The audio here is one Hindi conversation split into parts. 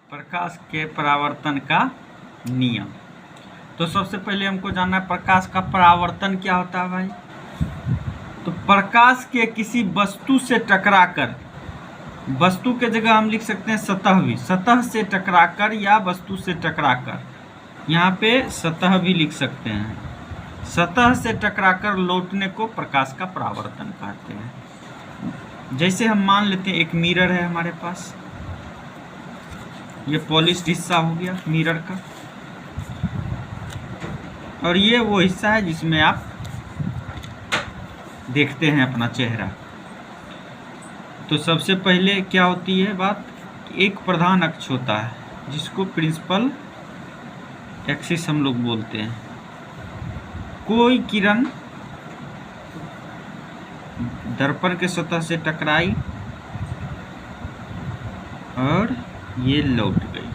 प्रकाश के परावर्तन का नियम। तो सबसे पहले हमको जानना है प्रकाश का परावर्तन क्या होता है भाई। तो प्रकाश के किसी वस्तु से टकराकर, वस्तु के जगह हम लिख सकते हैं सतह भी, सतह से टकराकर या वस्तु से टकराकर, यहाँ पे सतह भी लिख सकते हैं, सतह से टकराकर लौटने को प्रकाश का परावर्तन कहते हैं। जैसे हम मान लेते हैं एक मिरर है हमारे पास, ये पॉलिश्ड हिस्सा हो गया मिरर का, और ये वो हिस्सा है जिसमें आप देखते हैं अपना चेहरा। तो सबसे पहले क्या होती है बात, एक प्रधान अक्ष होता है जिसको प्रिंसिपल एक्सिस हम लोग बोलते हैं। कोई किरण दर्पण के सतह से टकराई और ये लौट गई,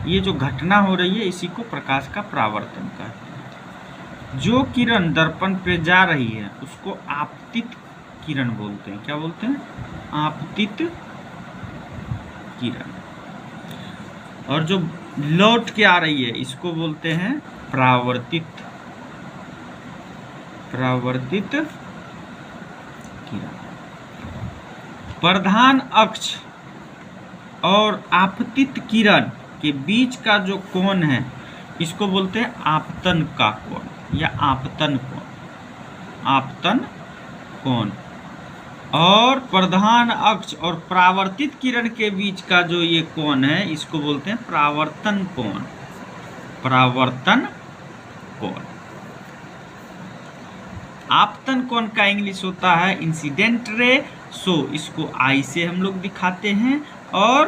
ये जो घटना हो रही है इसी को प्रकाश का परावर्तन कहते हैं। जो किरण दर्पण पे जा रही है उसको आपतित किरण बोलते हैं। क्या बोलते हैं? आपतित किरण। और जो लौट के आ रही है इसको बोलते हैं परावर्तित किरण। प्रधान अक्ष और आपतित किरण के बीच का जो कोण है इसको बोलते हैं आपतन का कोण या आपतन कोण, आपतन कोण। और प्रधान अक्ष और परावर्तित किरण के बीच का जो ये कोण है इसको बोलते हैं परावर्तन कोण, परावर्तन कोण। आपतन कोण का इंग्लिश होता है इंसिडेंट रे, सो इसको आई से हम लोग दिखाते हैं। और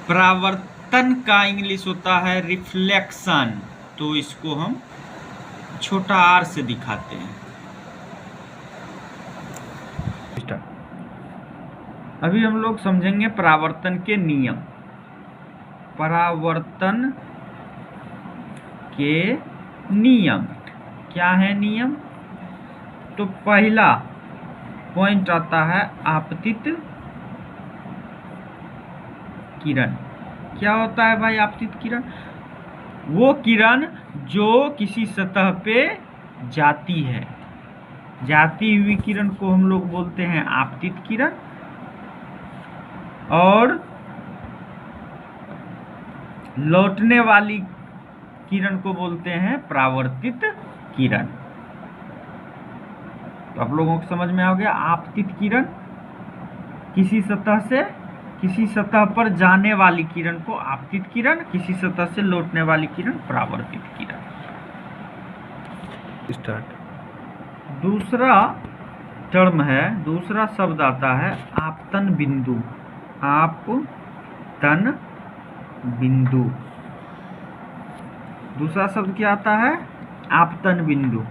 परावर्तन का इंग्लिश होता है रिफ्लेक्शन, तो इसको हम छोटा आर से दिखाते हैं। अभी हम लोग समझेंगे परावर्तन के नियम। परावर्तन के नियम क्या है नियम? तो पहला पॉइंट आता है आपतित किरण। क्या होता है भाई आपतित किरण? वो किरण जो किसी सतह पे जाती है, जाती हुई किरण को हम लोग बोलते हैं आपतित किरण, और लौटने वाली किरण को बोलते हैं परावर्तित किरण। तो आप लोगों को समझ में आ गया, आपतित किरण किसी सतह से किसी सतह पर जाने वाली किरण को आपतित किरण, किसी सतह से लौटने वाली किरण परावर्तित किरण। स्टार्ट। दूसरा टर्म है, दूसरा शब्द आता है आपतन बिंदु। आपतन बिंदु। दूसरा शब्द क्या आता है? आपतन बिंदु।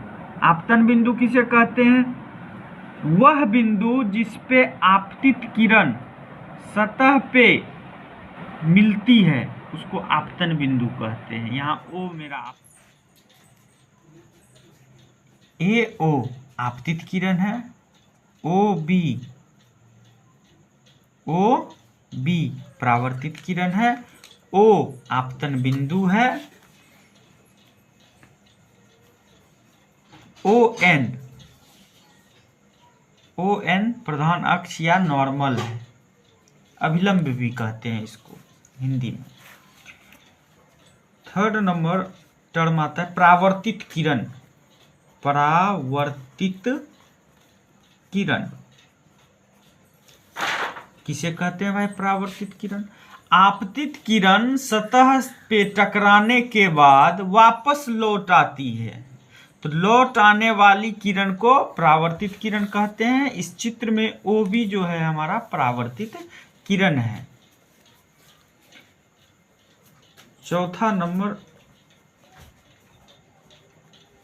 आपतन बिंदु किसे कहते हैं? वह बिंदु जिस पे आपतित किरण सतह पे मिलती है उसको आपतन बिंदु कहते हैं। यहाँ ओ मेरा ए ओ आपतित किरण है, ओ बी परावर्तित किरण है, ओ आपतन बिंदु है, ओ एन प्रधान अक्ष या नॉर्मल है, अभिलंब भी कहते हैं इसको हिंदी में। थर्ड नंबर टर्म आता है परावर्तित किरण। परावर्तित किरण किसे कहते हैं भाई? परावर्तित किरण। आपतित किरण सतह पे टकराने के बाद वापस लौट आती है, तो लौट आने वाली किरण को परावर्तित किरण कहते हैं। इस चित्र में ओ बी जो है हमारा परावर्तित किरण है। चौथा नंबर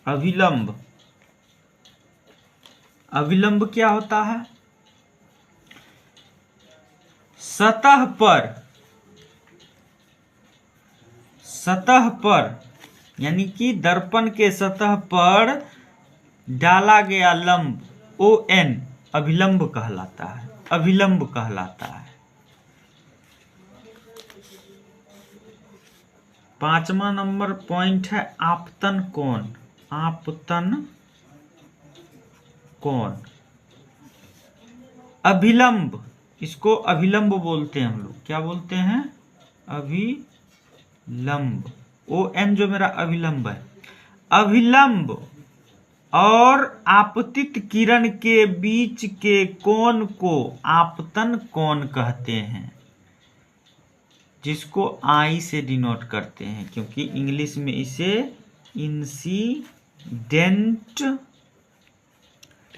अभिलंब। अभिलंब क्या होता है? सतह पर यानी कि दर्पण के सतह पर डाला गया लंब ओ एन अभिलंब कहलाता है, अभिलंब कहलाता है। 5वां नंबर पॉइंट है आपतन कोण। आपतन कोण, अभिलंब, इसको अभिलंब बोलते हैं हम लोग। क्या बोलते हैं? अभिलंब। ON जो मेरा अभिलंब है। अभिलंब और आपतित किरण के बीच के कोण को आपतन कोण कहते हैं, जिसको आई से डिनोट करते हैं, क्योंकि इंग्लिश में इसे इंसिडेंट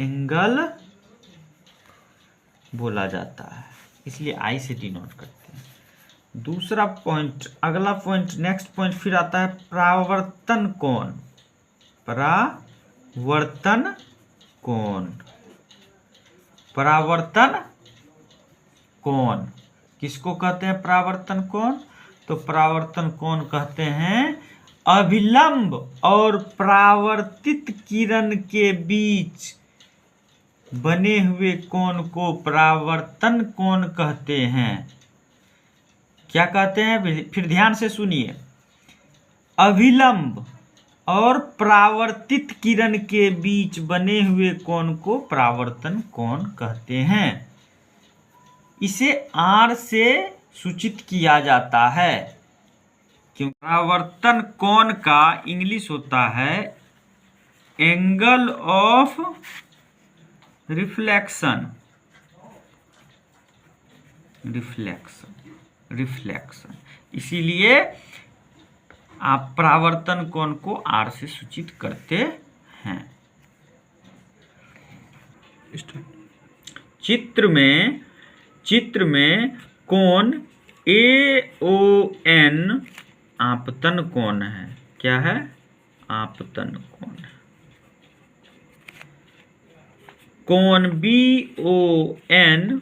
एंगल बोला जाता है, इसलिए आई से डिनोट करते हैं। दूसरा पॉइंट, अगला पॉइंट, नेक्स्ट पॉइंट फिर आता है परावर्तन कोण। परावर्तन कोण, परावर्तन कोण किसको कहते हैं? परावर्तन कोण। तो परावर्तन कोण कहते हैं अभिलंब और परावर्तित किरण के बीच बने हुए कोण को परावर्तन कोण कहते हैं। क्या कहते हैं? फिर ध्यान से सुनिए। अभिलंब और परावर्तित किरण के बीच बने हुए कोण को परावर्तन कोण कहते हैं। इसे R से सूचित किया जाता है, क्योंकि परावर्तन कोण का इंग्लिश होता है एंगल ऑफ रिफ्लेक्शन। रिफ्लेक्शन, इसीलिए आप परावर्तन कोण को R से सूचित करते हैं। चित्र में कोण AON आपतन कोण है। क्या है? आपतन कोण है। कोण BON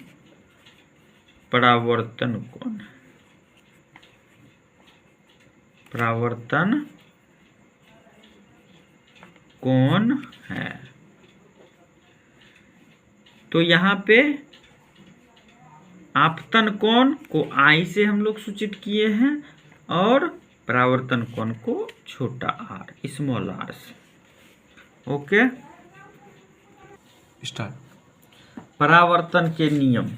परावर्तन कोण, परावर्तन कोण है। तो यहाँ पे आपतन कोण को I से हम लोग सूचित किए हैं और परावर्तन कोण को छोटा r, स्मॉल r से। Okay, start. परावर्तन के नियम।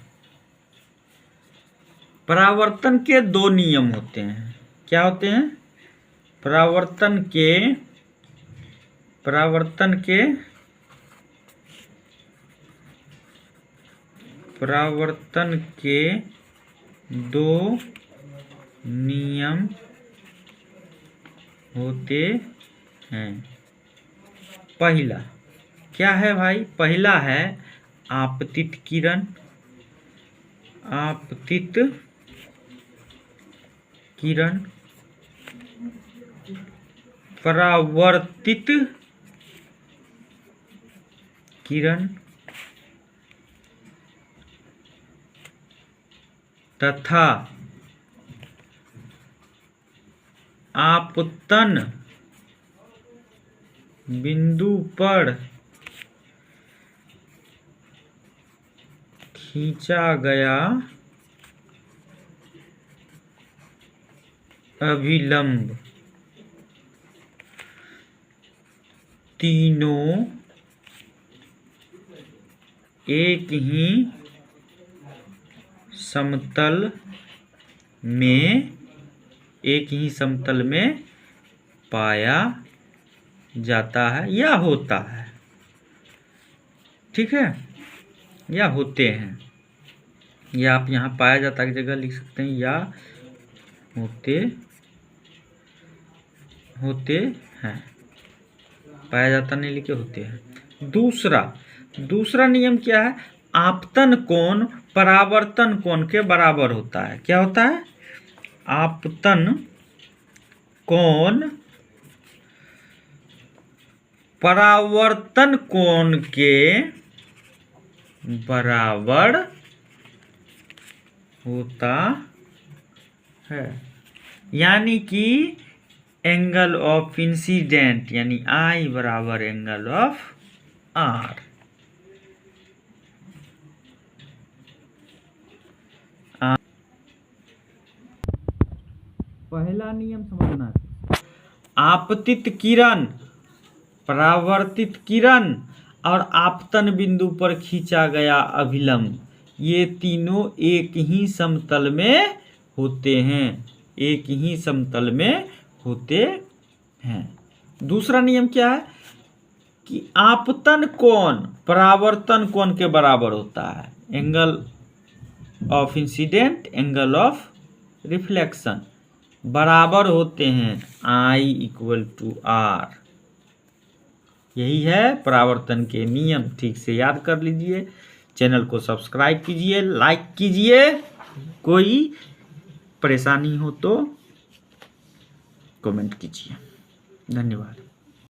परावर्तन के 2 नियम होते हैं। क्या होते हैं? परावर्तन के 2 नियम होते हैं। पहला क्या है भाई? पहला है आपतित किरण। आपतित किरण, परावर्तित किरण तथा आपतन बिंदु पर खींचा गया अभिलंब, तीनों एक ही समतल में पाया जाता है या होता है। ठीक है, या होते हैं, या आप यहाँ पाया जाता की जगह लिख सकते हैं या होते हैं। पाया जाता नहीं लिखे, होते हैं। दूसरा नियम क्या है? आपतन कोण परावर्तन कोण के बराबर होता है। क्या होता है? आपतन कोण परावर्तन कोण के बराबर होता है, यानी कि एंगल ऑफ इंसिडेंट, यानी I बराबर एंगल ऑफ R। पहला नियम समझना, आपतित किरण, परावर्तित किरण और आपतन बिंदु पर खींचा गया अभिलंब, ये तीनों एक ही समतल में होते हैं, एक ही समतल में होते हैं। दूसरा नियम क्या है कि आपतन कोण परावर्तन कोण के बराबर होता है, angle of incident, angle of reflection बराबर होते हैं, I=R। यही है परावर्तन के नियम, ठीक से याद कर लीजिए। चैनल को सब्सक्राइब कीजिए, लाइक कीजिए। कोई परेशानी हो तो कमेंट कीजिए। धन्यवाद।